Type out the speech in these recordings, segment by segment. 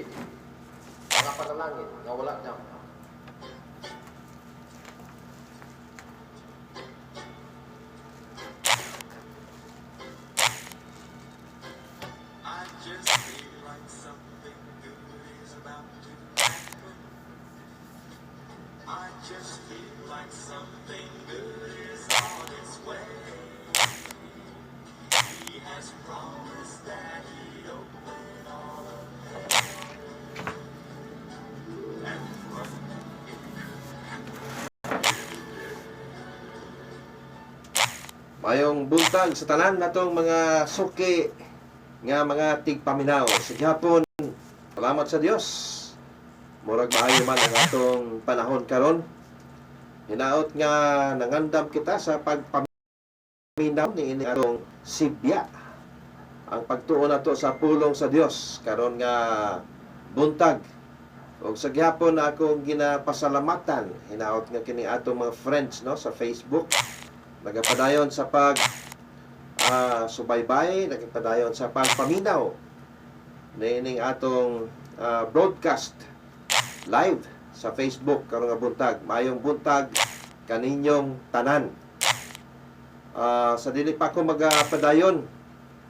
dili mga panalangin nga wala na. I just feel like something good is about to happen. I just feel like something good is on its way. He has promised that he'd open all of heaven and from it could happen. Mayong buntag sa tanan natong mga suki nga mga tigpaminaw. Sa gihapon, salamat sa Dios. Murag maayo man ang atong panahon karon. Hinaot nga nangandam kita sa pagpaminaw ni ini atong sibya. Ang pagtuon nato sa pulong sa Dios karon nga buntag. Og sa gihapon akong ginapasalamatan hinaot nga kini atong mga friends no sa Facebook. Nagapadayon sa subaybay, nagapadayon sa pagpaminaw nining atong broadcast live sa Facebook karon nga buntag. Mayong buntag kaninyong tanan. Sa dili pa ako magapadayon,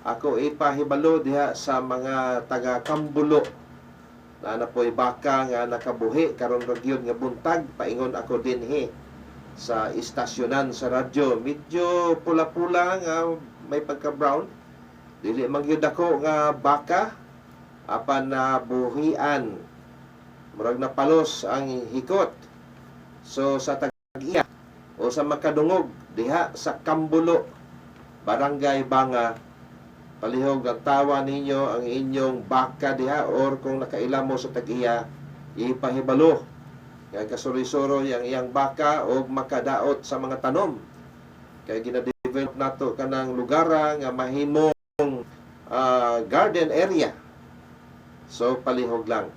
ako ipahibalo diha sa mga taga Kambulo na napoy baka nga nakabuhi karon ra gyud nga buntag. Paingon ako dinhi sa istasyonan sa radyo. Medyo pula-pula nga may pagka-brown. Dili man gyud ako nga baka apan na buhian. Murag napalos ang hikot. So sa tag-iya o sa makadungog diha sa Kambulo, Barangay Banga, palihog ang tawa ninyo ang inyong baka diha or kung nakailam mo sa tag-iya, ipahibalo kay kasurisuro yang iyang baka o makadaot sa mga tanom. Kay gina-develop nato kanang lugar nga mahimong garden area. So palihog lang.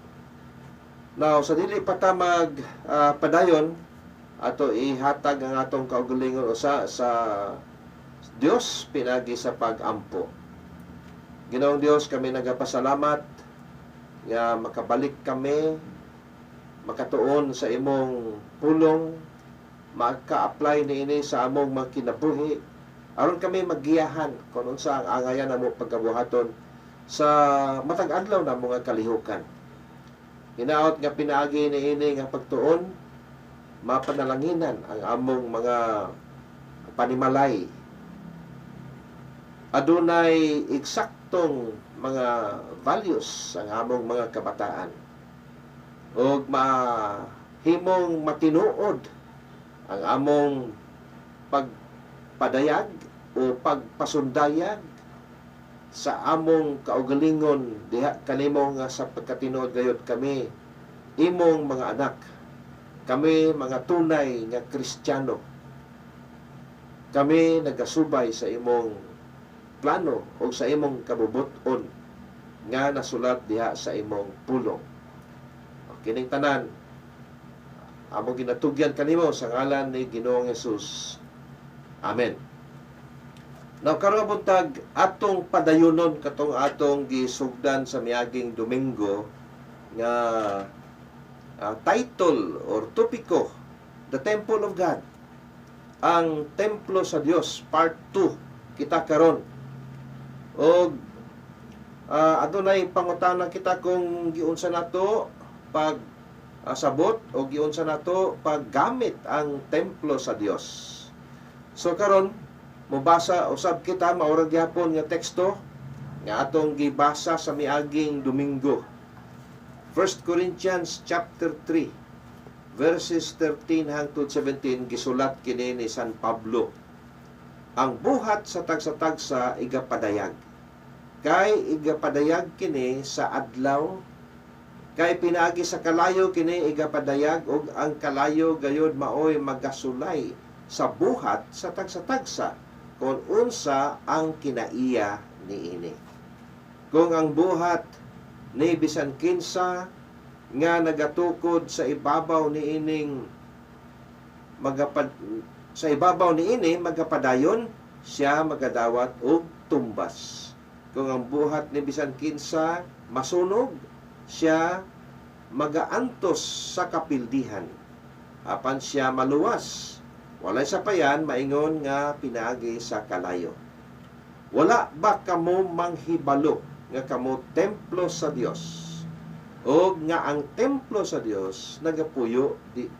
Now sa dili pa ta mag padayon ato ihatag ang atong kaugalingon usa sa Dios pinagi sa pag-ampo. Ginoong Dios, kami nagapasalamat nga makabalik kami makatuon sa imong pulong, maka-apply niini sa among mga kinabuhi aron kami magiyahan kung unsa ang angayan namo pagkabuhaton sa matag adlaw na mga kalihukan. Hinaot nga pinaagi niini nga pagtuon, mapanalanginan ang among mga panimalay. Adunay eksaktong mga values ang among mga kabataan. O mahimong matinuod ang among pagpadayag o pagpasundayag sa among kaugalingon diha kanimo nga sa pagkatinuod gayud kami imong mga anak. Kami mga tunay nga Kristiyano. Kami nagasubay sa imong plano o sa imong kabubuton nga nasulat diha sa imong pulong. Kining tanan among ginatugyan kanimo sa ngalan ni Ginoong Hesus. Amen. Now karon buntag atong padayonon katong atong gisugdan sa miaging Domingo nga title or topiko, The Temple of God. Ang templo sa Dios, part 2 kita karon. Og adunay pangutana kita kung giunsa nato pag sabot o giunsa nato paggamit ang templo sa Dios. So karon mobasa usab kita maurag gyapon nga teksto nga atong gibasa sa miaging Domingo. 1 Corinthians chapter 3 verses 13 hangtod 17 gisulat kini ni San Pablo. Ang buhat sa tagsa-tagsa igapadayag. Kay igapadayag kini sa adlaw. Kay pinaagi sa kalayo kini igapadayag og ang kalayo gayud maoy magasulay sa buhat sa tagsa-tagsa kung unsa ang kinaiya niini. Kung ang buhat ni bisan kinsa nga nagatukod sa ibabaw niining sa ibabaw niini magapadayon, siya magadawat og tumbas. Kung ang buhat ni bisan kinsa masunog, siya magaantos sa kapildihan. Apan siya maluwas. Walay sapayan, maingon nga pinaagi sa kalayo. Wala ba kamo manghibalo nga kamo templo sa Dios? O nga ang templo sa Dios nagapuyo di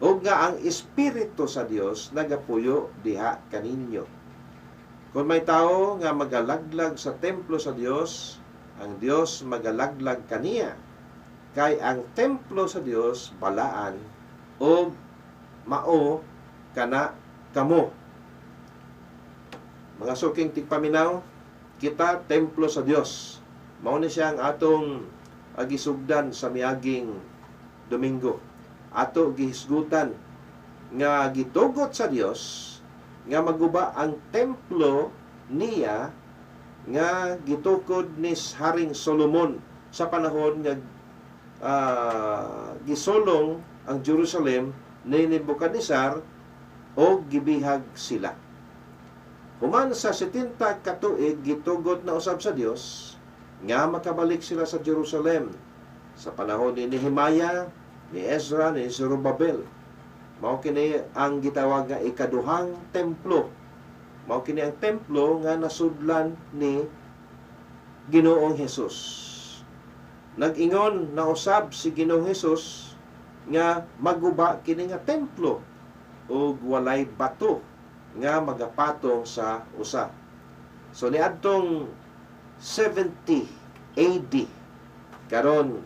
o nga ang Espiritu sa Dios nagapuyo diha kaninyo. Kung may tao nga magalaglag sa templo sa Dios, ang Dios magalaglag kaniya. Kay ang templo sa Dios balaan o mao kana kamo. Mga suking tigpaminaw, kita templo sa Dios. Mao ni siya ang atong agisugdan sa miaging Domingo. Ato gihisgutan nga gitugot sa Dios nga maguba ang templo niya nga gitukod ni Haring Solomon sa panahon nga gisulong ang Jerusalem ni Nebuchadnezzar o gibihag sila. Human sa 70 ka tuig gitugot na usab sa Dios nga makabalik sila sa Jerusalem sa panahon ni Nehemiah, ni Ezra, ni Zerubbabel. Mao kini ang gitawag nga ikaduhang templo. Mao kini ang templo nga nasudlan ni Ginoong Hesus. Nag-ingon na usab si Ginoong Hesus nga maguba kini nga templo ug walay bato nga magapatong sa usa. So niadtong 70 AD karon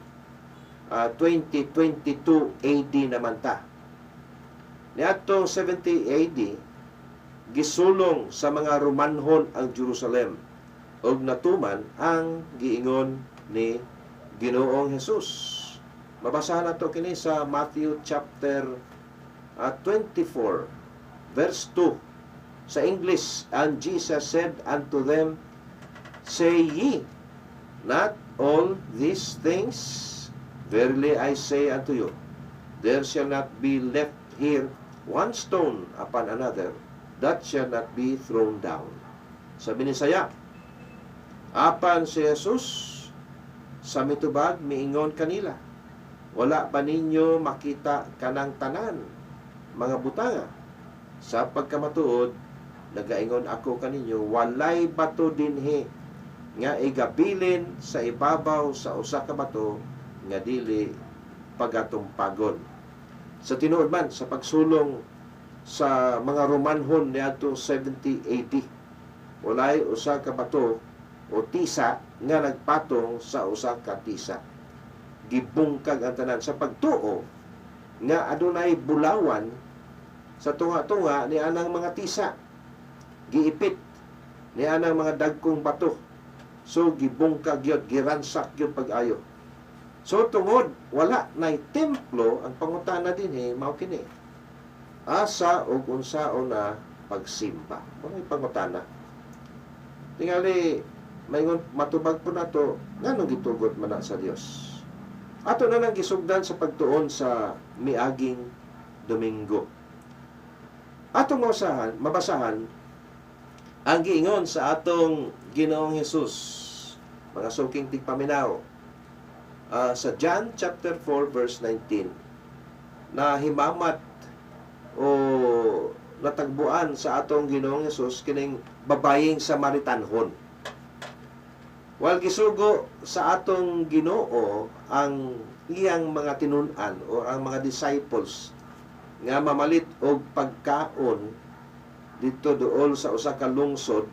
2022 AD naman ta. Niadtong 70 AD gisulong sa mga Romanhon ang Jerusalem ug natuman ang giingon ni Ginoong Hesus. Mabasahan nato kini sa Matthew chapter 24 verse 2. Sa English, and Jesus said unto them, Say ye not all these things? Verily I say unto you, there shall not be left here one stone upon another that shall not be thrown down. Sabi ni Saya, apan si Jesus sa mitubag miingon kanila, wala ba ninyo makita kanang tanan, mga butanga? Sa pagkamatuod, nagaingon ako kaninyo, walay bato dinhi nga igabilin sa ibabaw sa usa ka bato nga dili pagatumpagon. Sa tinuod man sa pagsulong sa mga Romanhon niadto 70 AD, walay usa ka bato o tisa nga nagpatong sa usa ka tisa. Gibungkag ang tanan sa pagtuo nga adunay bulawan sa tunga-tunga ni anang mga tisa. Giipit ni anang mga dagkong bato. So gibungkag yun, giransak yun pag-ayo. So tungod wala nay templo, ang pangutana din mao kini, asa o unsaon na pagsimba. Ano yung pangutana? Tingali mayngon matubag po nato nganong gitugot man na sa Dios. Ato na nang gisugdan sa pagtuon sa miaging Domingo. Atong mabasahan ang giingon sa atong Ginoong Hesus, mga suking tigpaminaw, sa John chapter 4 verse 19, na himamat o natagbuan sa atong Ginoong Hesus kining babayeng Samaritanhon. Wal gisugo sa atong Ginoo ang iyang mga tinun-an o ang mga disciples nga mamalit og pagkaon dito dool sa usa ka lungsod.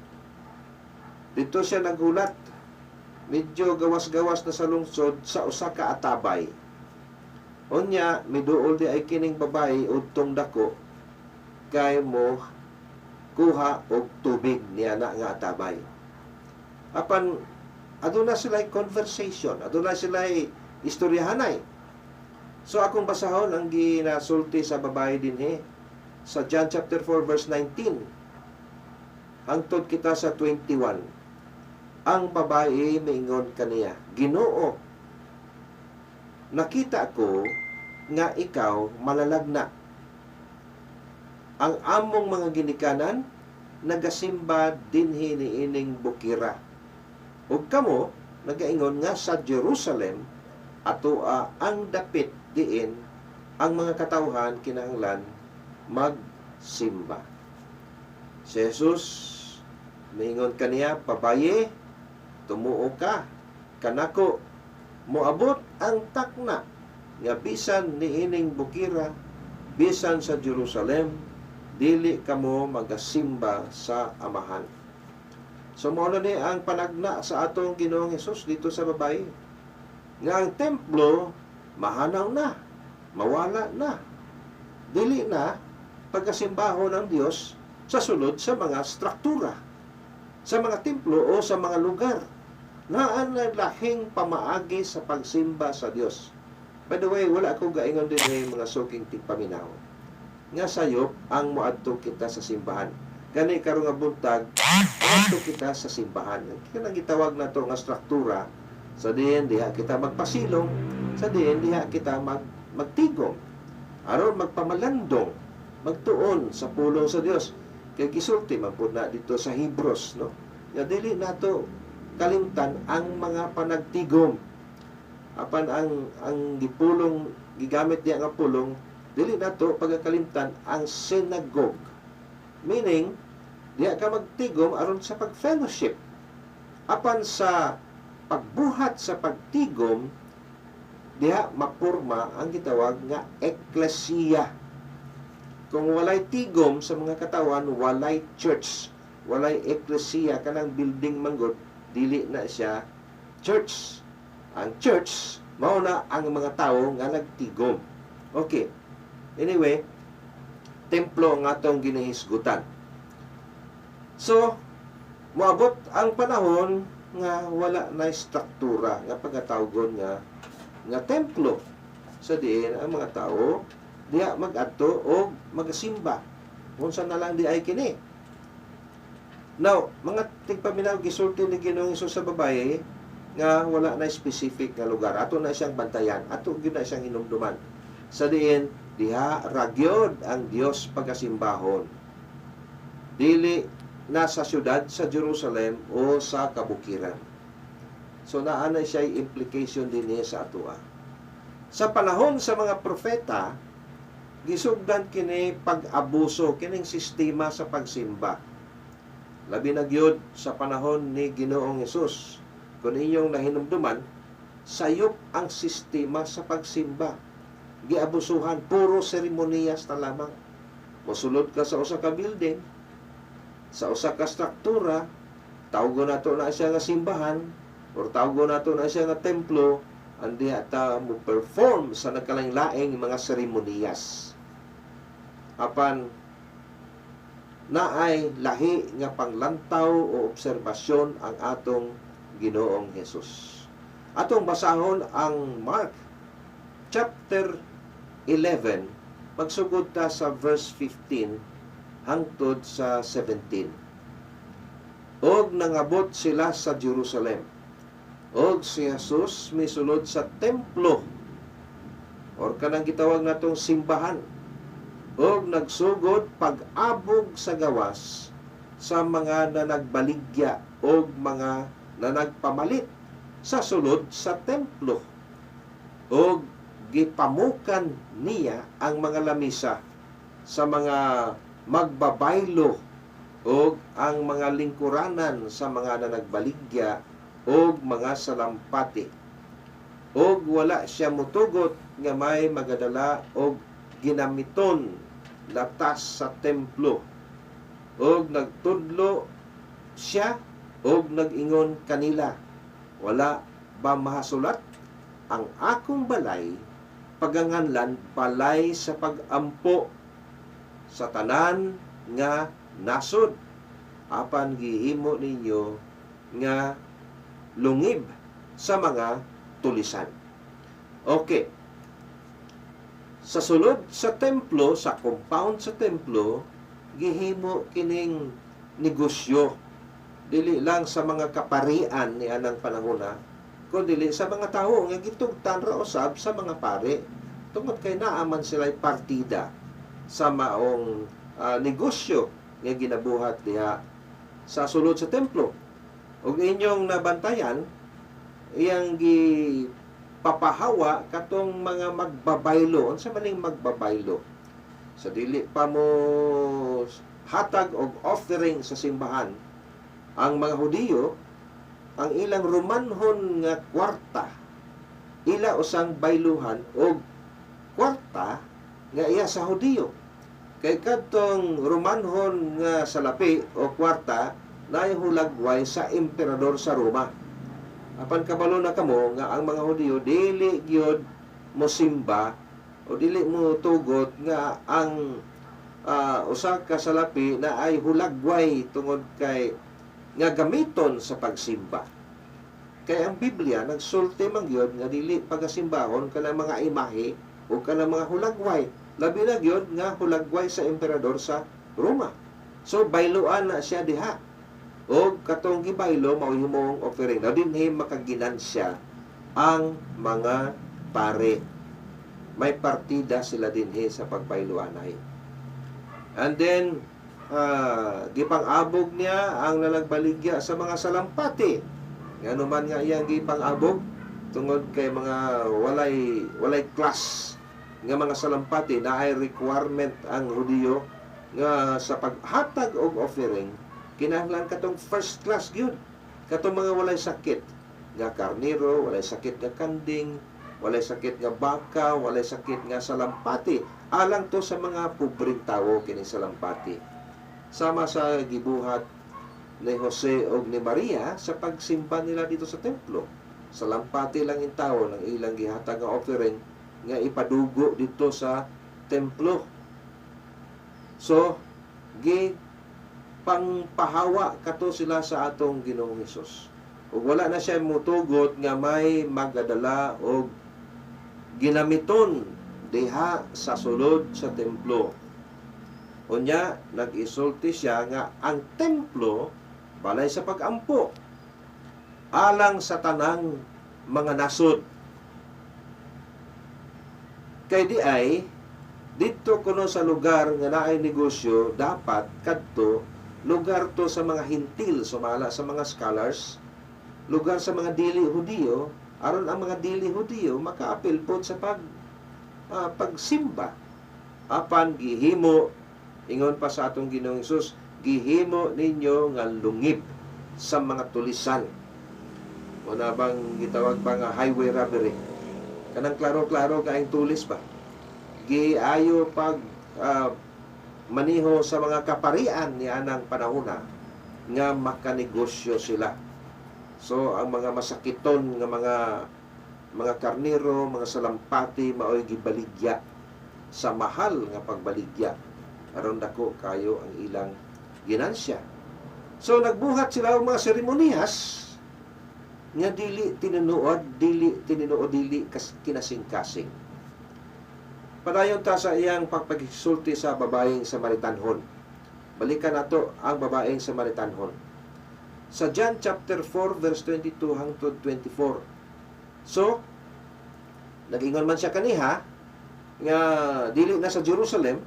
Dito siya naghulat, medyo gawas-gawas na sa lungsod, sa usa ka atabay. Unya miduol di ay kining babae udtong dako kay mo kuha og tubig niya na nga atabay. Apan aduna sila conversation, aduna sila istoryahanay. So akong basahon ang ginasulti sa babae dinhi sa John chapter 4 verse 19 hangtod kita sa 21. Ang babae miingon kaniya, Ginoo, nakita ko nga ikaw malalagna. Ang among mga ginikanan nagasimba dinhi niining bukira. Ug kamo nagaingon nga sa Jerusalem atoa ang dapit diin ang mga katawhan kinahanglan magsimba. Si Jesus miingon kaniya, pabaye, tumuo ka kanako, moabot ang takna nga bisan niining bukira, bisan sa Jerusalem, dili kamo magasimba sa Amahan. So mao ni ang panagna sa atong Ginoong Hesus dito sa babae, nga ang templo mahanaw na, mawala na, dili na pagkasimbaho ng Dios sa sulod sa mga struktura, sa mga templo o sa mga lugar na ang lahing pamaagi sa pagsimba sa Dios. By the way, wala akong gaingon din mga suking tigpaminaw nga sayop ang moadto kita sa simbahan. Gani karon nga buntag, moadto kita sa simbahan. Kanang gitawag na to nga struktura, sa diin diha kita magpasilong, sa diin diha kita magtigom, aron magpamalandong, magtuon sa pulong sa Dios. Kay gisulti man pud na dito sa Hebrews, no? Ya dili nato kalimtan ang mga panagtigom. Apan ang gipulong, gigamit diya nga pulong, dili nato pagkakalimtan ang synagogue. Meaning, diya ka magtigom aron sa pag-fellowship. Apan sa pagbuhat sa pagtigom, diha mapurma ang gitawag nga eklesiya. Kung walay tigom sa mga katawan, walay church, walay eklesiya, kanang building manggod, dili na siya church. Ang church, mao na ang mga tao nga nagtigom. Okay. Anyway, templo nga atong ginahisgutan. So, moabot ang panahon nga wala na struktura nga pagkatawgon nga templo. Sa diin ang mga tao diha mag-adto o magasimba. Unsa na lang di ay kini. Now, mga tigpaminaw gisulti ni Ginoong Hesus sa babaye nga wala na specific nga lugar. Ato na siyang bantayan. Ato gyud na siyang hinumduman. Sa diin, diha ragyod ang Dios pagasimbahon. Dili na sa syudad sa Jerusalem o sa kabukiran. So naanay siya implication din niya sa atoa. Sa panahon sa mga propeta, gisugdan kini pag-abuso kining sistema sa pagsimba. Labi na gyud sa panahon ni Ginoong Hesus. Kung inyong nahinumduman, sayop ang sistema sa pagsimba. Giabusuhan, puro seremonyas na lamang. Mosulod ka sa usa ka building, sa usa ka struktura, tawgon nato na siya nga simbahan, or tawgon nato na siya nga templo, andi ata mo perform sa nagkalain-laing mga seremonyas. Apan naay lahi nga panglantaw o obserbasyon ang atong Ginoong Hesus. Atong basahon ang Mark chapter 11, magsugod ta sa verse 15 hangtod sa 17. Og nangabot sila sa Jerusalem. Og si Jesus misulod sa templo, or kanang gitawag natong simbahan. Og nagsugod pag-abog sa gawas sa mga nanagbaligya og mga nanagpamalit sa sulod sa templo. Og gipamukan niya ang mga lamisa sa mga magbabaylo og ang mga lingkuranan sa mga nanagbaligya og mga salampati. Og wala siya mutugot nga may magadala og ginamiton latas sa templo. Og nagtudlo siya og nag-ingon kanila, wala ba mahasulat ang akong balay paganganlan balay sa pagampo sa tanan nga nasod, apan gihimo ninyo nga lungib sa mga tulisan. Okay. Sa sulod sa templo, sa compound sa templo, gihimo kining negosyo. Dili lang sa mga kaparian ni anang panahona, kundi sa mga tao nga gitugtan ra usab sa mga pare. Tungod kay naaman sila'y partida sa maong negosyo nga ginabuhat diha sa sulod sa templo. Ug inyong nabantayan, iyang papahawa katong mga magbabaylo. Unsa maning magbabaylo? Sa dili pa mo hatag og offering sa simbahan, ang mga Hudiyo, ang ilang Romanhon nga kwarta, ila usang bayluhan og kwarta nga iya sa Hudiyo. Kay kadtong Romanhon nga salapi o kwarta naay hulagway sa emperador sa Roma. Apan kabalo na kamo nga ang mga Hudiyo dili gyud mosimba o dili mo tugot nga ang usa ka salapi na ay hulagway tungod kay nga gamiton sa pagsimba. Kay ang Biblia nagsulti man gyud nga dili pagasimbahon kanang mga imahe o kanang mga hulagway. Labi na gyud nga hulagway sa emperador sa Roma. So bayloan na siya diha. O katong gibaylo mao himong offering. Na dinhi makaginansya ang mga pare. May partida sila dinhi sa pagbayloanay. And then gipang-abog niya ang nalagbaligya sa mga salampati. Ngano man nga iyang gipang-abog tungod kay mga walay class nga mga salampati na ay requirement ang Hudiyo nga sa paghatag og offering kinahanglan katong first class gyud, katong mga walay sakit nga karniro, walay sakit nga kanding, walay sakit nga baka, walay sakit nga salampati, alang to sa mga pobreng tawo kini salampati. Sama sa gibuhat ni Jose o ni Maria sa pagsimba nila dito sa templo. Salampati lang in tawo ng ilang gihatag nga offering nga ipadugo dito sa templo. So, pangpahawa kato sila sa atong Ginoong Hesus. Ug wala na siya mutugot nga may magadala og ginamiton diha sa sulod sa templo. Unya, nag-isulti siya nga ang templo balay sa pag-ampo alang sa tanang mga nasod. Kay di ay dito kuno sa lugar nga naay negosyo dapat kadto lugar to sa mga hintil, sumala sa mga scholars, lugar sa mga dili Hudiyo, aron ang mga dili Hudiyo makaapil po sa pagsimba. Apan gihimo, ingon pa sa atong Ginoong Hesus, gihimo ninyo nga lungib sa mga tulisan. O na bang gitawag pa nga highway robbery. Kanang klaro-klaro kaayong tulis pa. Giayo pag maniho sa mga kaparian ni anang panahona nga makanegosyo sila. So ang mga masakiton nga mga karniro, mga salampati maoy gibaligya sa mahal nga pagbaligya aron dako kayo ang ilang ginansya. So nagbuhat sila og mga seremonyas nga dili kinasing-kasing. Padayon ta sa iyang pagpagisulti sa babaeng Samaritanhon. Balikan nato ang babaeng Samaritanhon. Sa John chapter 4 verse 22 hangtod 24. So, nag-ingon man siya kaniha nga dili na sa Jerusalem,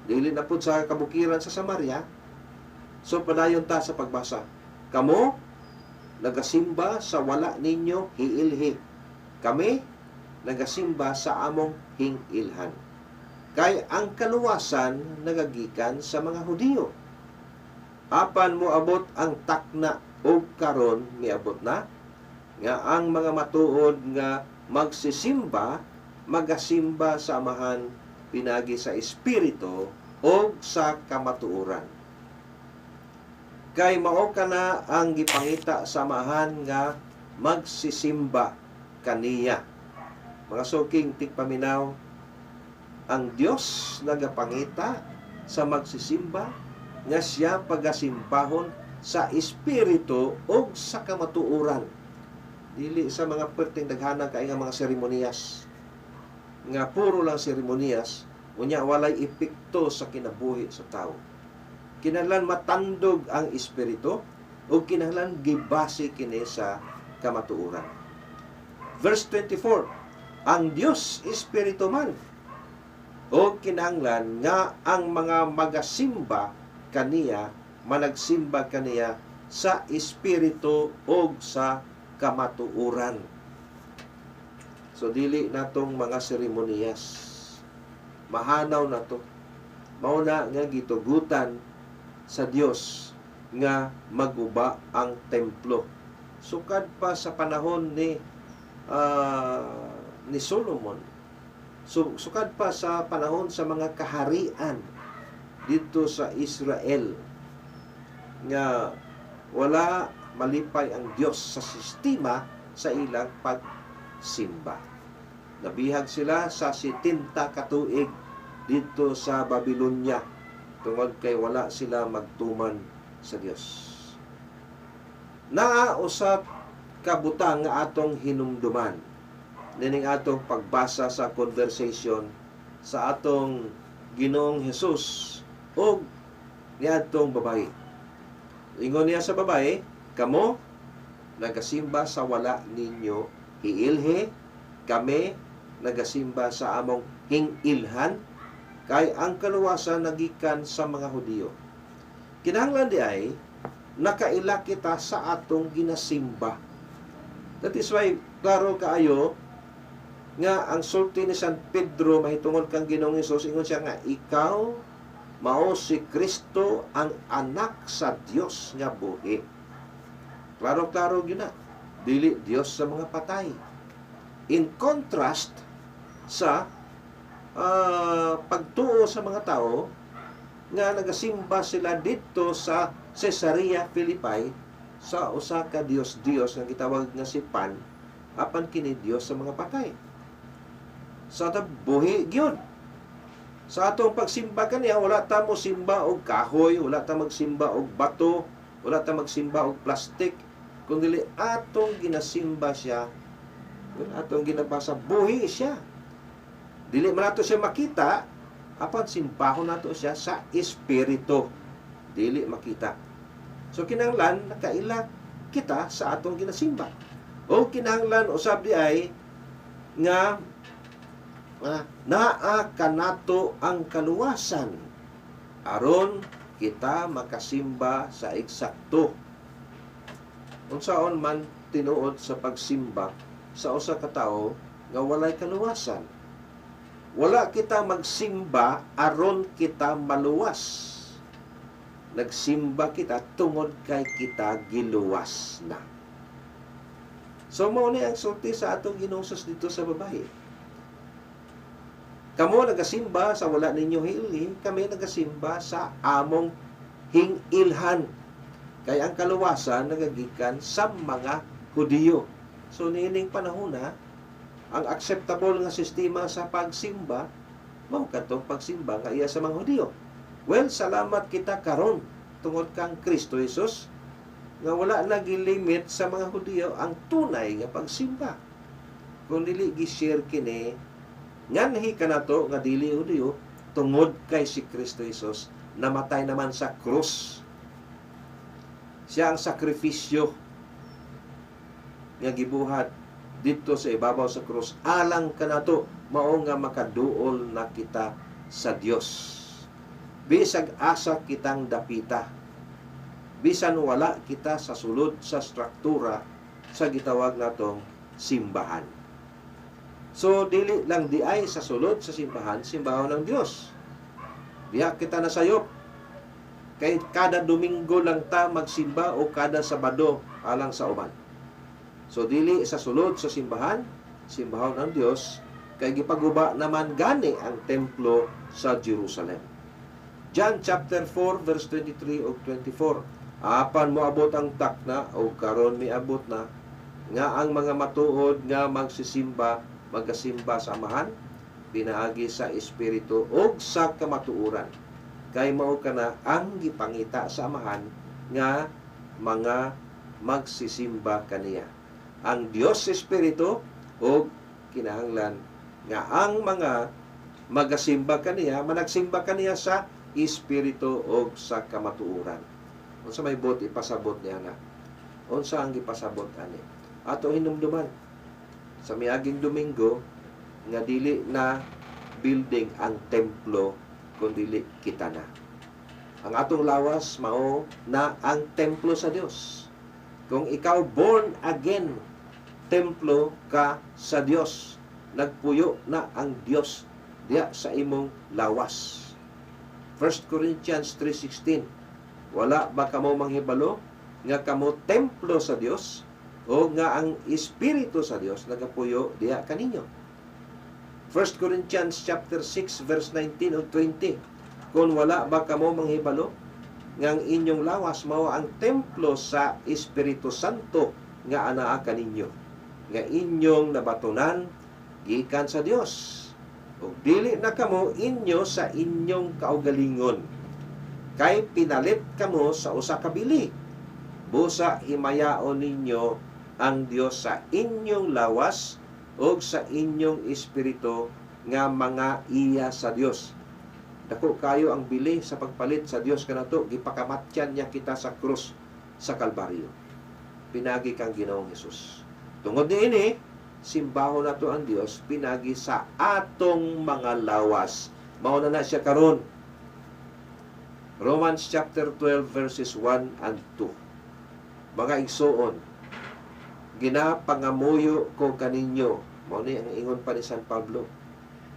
dili na pud sa kabukiran sa Samaria. So padayon ta sa pagbasa. Kamo nagasimba sa wala ninyo hiilhi. Kami nagasimba sa among hingilhan. Kay ang kaluwasan nagagikan sa mga Hudiyo. Apan mo abot ang takna o karon miabot na nga ang mga matuod nga magsisimba magasimba sa amahan pinagi sa espiritu o sa kamatuoran. Kay mao kana ang gipangita sa amahan nga magsisimba kaniya. Mga suking tigpaminaw, ang Dios nagapangita sa magsisimba nga siya pagasimbahon sa espiritu o sa kamatuoran. Dili sa mga perting daghanan kay nga mga seremonyas. Nga puro lang seremonyas, unya walay epekto sa kinabuhi sa tao. Kinahanglan matandog ang espiritu o kinahanglan gibase kini sa kamatuoran. Verse 24, ang Dios espiritu man o kinahanglan nga ang mga magasimba kaniya managsimba kaniya sa espiritu o sa kamatuoran. So So dili natong mga seremonyas. Mahanaw na to. Mauna nga gitugutan sa Dios nga maguba ang templo. Sukad pa sa panahon ni Solomon. Sukad pa sa panahon sa mga kaharian dito sa Israel nga wala malipay ang Dios sa sistema sa ilang pagsimba. Nabihag sila sa 70 katuig dito sa Babylonia tungod kay wala sila magtuman sa Dios. Naa usab kabutang nga atong hinumduman nining atong pagbasa sa conversation sa atong Ginoong Hesus o niadtong babae. Ingon niya sa babae, kamo nagasimba sa wala ninyo hiilhe, kami nagasimba sa among hingilhan, kay ang kaluwasan nagikan sa mga Hudiyo. Kinahanglan di ay nakaila kita sa atong ginasimba. That is why klaro kaayo nga ang sulti ni San Pedro mahitungod kang Ginoong Hesus, ingon siya nga ikaw mao si Kristo ang anak sa Dios nga buhi. Klaro-klaro gyud na. Dili Dios sa mga patay. In contrast sa pagtuo sa mga tao nga nagasimba sila dito sa Caesarea Philippi sa usa ka Dios nga gitawag nga si Pan, apan kini Dios sa mga patay. Sa buhi gyud. Sa atong pagsimba kaniya, wala ta mo simba og kahoy, wala ta magsimba og bato, wala ta magsimba og plastic, kundi atong ginasimba siya, atong ginabasa, buhi siya. Dili man nato siya makita, apan simbahon nato siya sa espiritu. Dili makita. So kinahanglan nakaila kita sa atong ginasimba. O kinahanglan usab di ay nga naa kanato ang kaluwasan aron kita makasimba sa eksakto. Unsaon man tinuod sa pagsimba sa usa ka tawo nga walay kaluwasan. Wala kita magsimba aron kita maluwas. Nagsimba kita tungod kay kita giluwas na. So mao ni ang sulti sa atong Ginoong Hesus dito sa babae. Kamo nagasimba sa wala ninyo hiili, kami nagasimba sa among hingilhan. Kaya ang kaluwasan nagagikan sa mga Hudiyo. So nining panahon na, ang acceptable nga sistema sa pagsimba, mao kadtong pagsimba nga iya sa mga Hudiyo. Well, salamat kita karon tungod kang Kristo Jesus nga wala na gilimit sa mga Hudiyo ang tunay nga pagsimba. Kung dili gi-share kini nganhi kanato nga dili Hudiyo tungod kay si Kristo Jesus namatay naman sa krus. Siya ang sakripisyo nga gibuhat dito sa ibabaw sa krus alang kanato mao nga makaduol na kita sa Dios. Bisag asa kitang dapita, bisan wala kita sa sulod sa struktura sa gitawag natong simbahan. So, dili lang di ay sa sulod sa simbahan, simbahan ng Diyos. Diha kita nasayop. Kay kada Domingo lang ta magsimba o kada Sabado alang sa uban. So, dili sa sulod sa simbahan, simbahan ng Diyos, kay gipaguba naman gani ang templo sa Jerusalem. John chapter 4 verse 23 o 24. Apan moabot ang takna o karon miabot na nga ang mga matuod nga magsisimba magasimba sa amahan, pinaagi sa espiritu o sa kamatuuran. Kay mao kana ang gipangita sa amahan nga mga magsisimba kaniya. Ang Dios espiritu o kinahanglan nga ang mga magasimba kaniya, managsimba kaniya sa espiritu o sa kamatuuran. Unsa may bot ipasabot niya na? Unsa ang ipasabot ani? Ato hinumduman sa miaging Domingo nga dili na building ang templo kundi kita na. Ang atong lawas mao na ang templo sa Dios. Kung ikaw born again, templo ka sa Dios. nagpuyo na ang Dios diya sa imong lawas. 1 Corinthians 3:16. Wala ba kamo manghibalo nga kamo templo sa Dios o nga ang Espiritu sa Dios nagapuyo diya kaninyo? 1 Corinthians chapter 6 verse 19 ug 20. Kung wala ba kamo manghibalo nga ang inyong lawas mao ang templo sa Espiritu Santo nga anaa kaninyo, nga inyong nabatunan gikan sa Dios. Ug dili na kamo inyo sa inyong kaugalingon, kay pinalit kamo sa usa ka bili. Busa himayaon ninyo ang Dios sa inyong lawas ug sa inyong espiritu nga mga iya sa Dios. Dako kayo ang bili sa pagpalit sa Dios kanato, gipakamatyan niya kita sa krus sa Kalbaryo. Pinagi kang Ginoong Hesus. Tungod niini, simbaho na to ang Dios, pinagi sa atong mga lawas. Mauna na siya karon. Romans chapter 12 verses 1 and 2. Mga igsoon, ginapangamuyo ko kaninyo. Mao ni ang ingon pa ni San Pablo.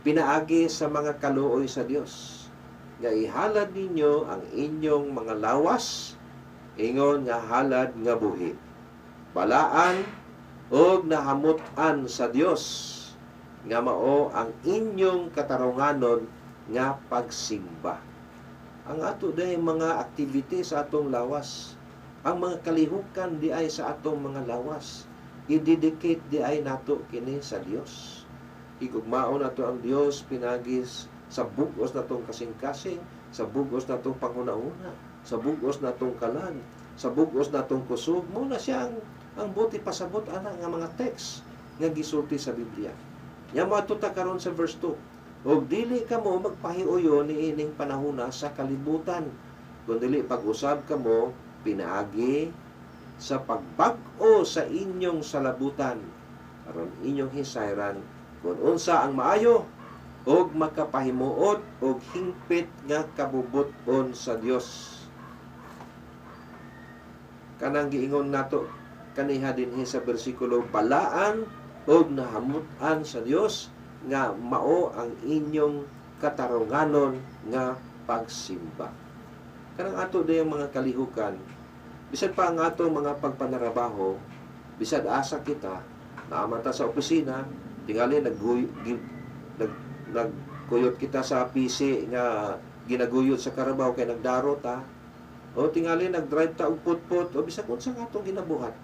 Pinaagi sa mga kaluoy sa Dios, nga ihalad ninyo ang inyong mga lawas, ingon nga halad nga buhi. Balaan og nahamutan sa Dios, nga mao ang inyong katarunganon nga pagsimba. Ang ato day mga activity sa atong lawas, ang mga kalihukan di ay sa atong mga lawas, i-dedicate di ay nato kini sa Dios. Igugmao nato ang Dios pinagis sa bugos natong kasing-kasing, sa bugos natong panghuna-una, sa bugos natong kalan, sa bugos natong kusog. Mo na siya ang buti pasabot ana nga mga text nga gisulti sa Biblia. Nya matuta karon sa verse 2. Og dili kamo magpahiuyon niining panahona sa kalibutan, kundi pag-usab kamo pinaagi sa pagbag-o sa inyong salabutan, aron inyong hisayran kung unsa ang maayo og makapahimuot og hingpit nga kabubuton sa Dios. Kanang giingon nato kaniha dinhi sa bersikulo, balaan og nahamutan sa Dios nga mao ang inyong katarunganon nga pagsimba. Kanang ato dayang mga kalihukan, bisan pa ang ato mga pagpanarabaho, bisad asa kita, naaman ta sa opisina, tingali nagkuyot kita sa PC nga ginaguyot sa karabaw kay nagdaro ta, o tingali nagdrive ta og putput, o bisag unsa nga atong ginabuhat,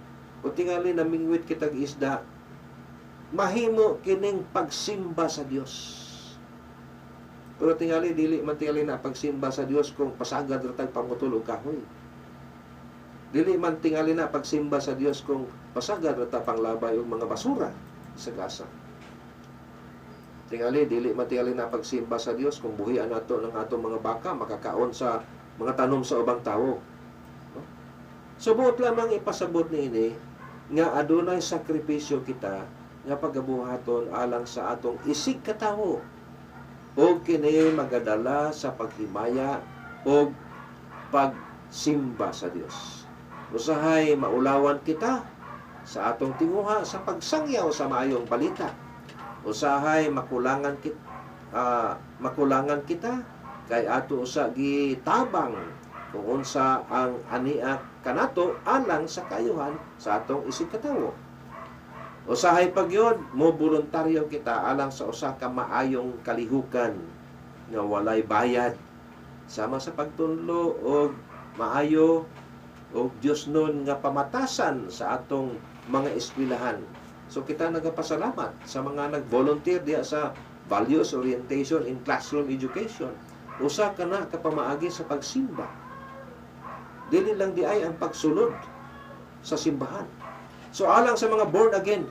o tingali namingwit kitag isda, mahimo kining pagsimba sa Dios. Pero tingali dili man tingali na pagsimba sa Dios kung pasagad ra tag pamutulog kahoy. Dili man tingali na pagsimba sa Dios kung pasagad ra ta panglabay og mga basura sa gasa. Tingali dili man tingali na pagsimba sa Dios kung buhian nato ng atong mga baka makakaon sa mga tanom sa ubang tawo. No? Subuot lamang ipasabot niini nga adunay sakripisyo kita nga pagabuhaton alang sa atong isig katawo, o kini magadala sa paghimaya o pagsimba sa Dios. Usahay maulawan kita sa atong tinguha sa pagsangyaw sa maayong balita. Usahay makulangan kita kay ato usa gitabang kung unsa ang aniak kanato alang sa kayuhan sa atong isig katawo. Usahay pagyon mo voluntaryo kita alang sa usa ka maayong kalihukan nga walay bayad, sama sa pagtunlo og maayo og Dios nun nga pamatasan sa atong mga eskwelahan. So kita nagapasalamat sa mga nag-volunteer diya sa values orientation in classroom education. Usa ka na kapamaagi sa pagsimba. Dili lang di ay ang pagsulod sa simbahan. So alang sa mga born again,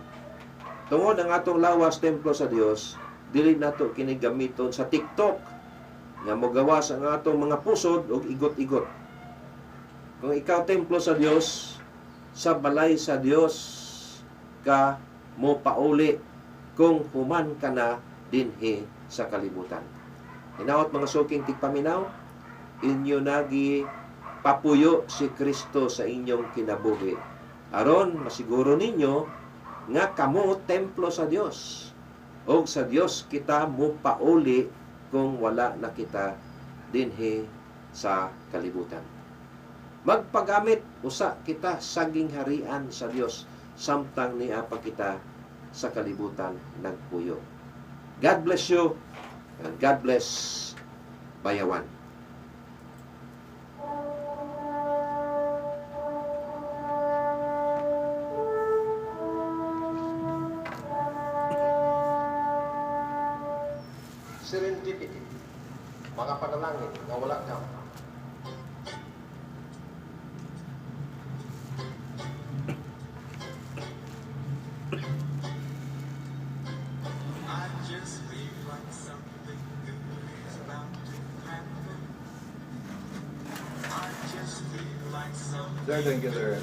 tungod ang atong lawas templo sa Dios, dili nato kini gamiton sa TikTok nga mogawas ang atong mga pusod og igot-igot. Kung ikaw templo sa Dios, sa balay sa Dios ka mo pauli kung human ka na dinhi sa kalibutan. Hinaot mga suking tigpaminaw, inyo nagi papuyo si Kristo sa inyong kinabuhi, aron masiguro ninyo nga kamo templo sa Dios, O sa Dios kita mo pauli kung wala na kita dinhi sa kalibutan. Magpagamit usa kita saging harian sa Dios samtang niapa kita sa kalibutan nagpuyo. God bless you and God bless Bayawan. Serendipity. Mga panalangin na wala jam. I just feel like something good is about to happen. I just feel like something They're gonna get their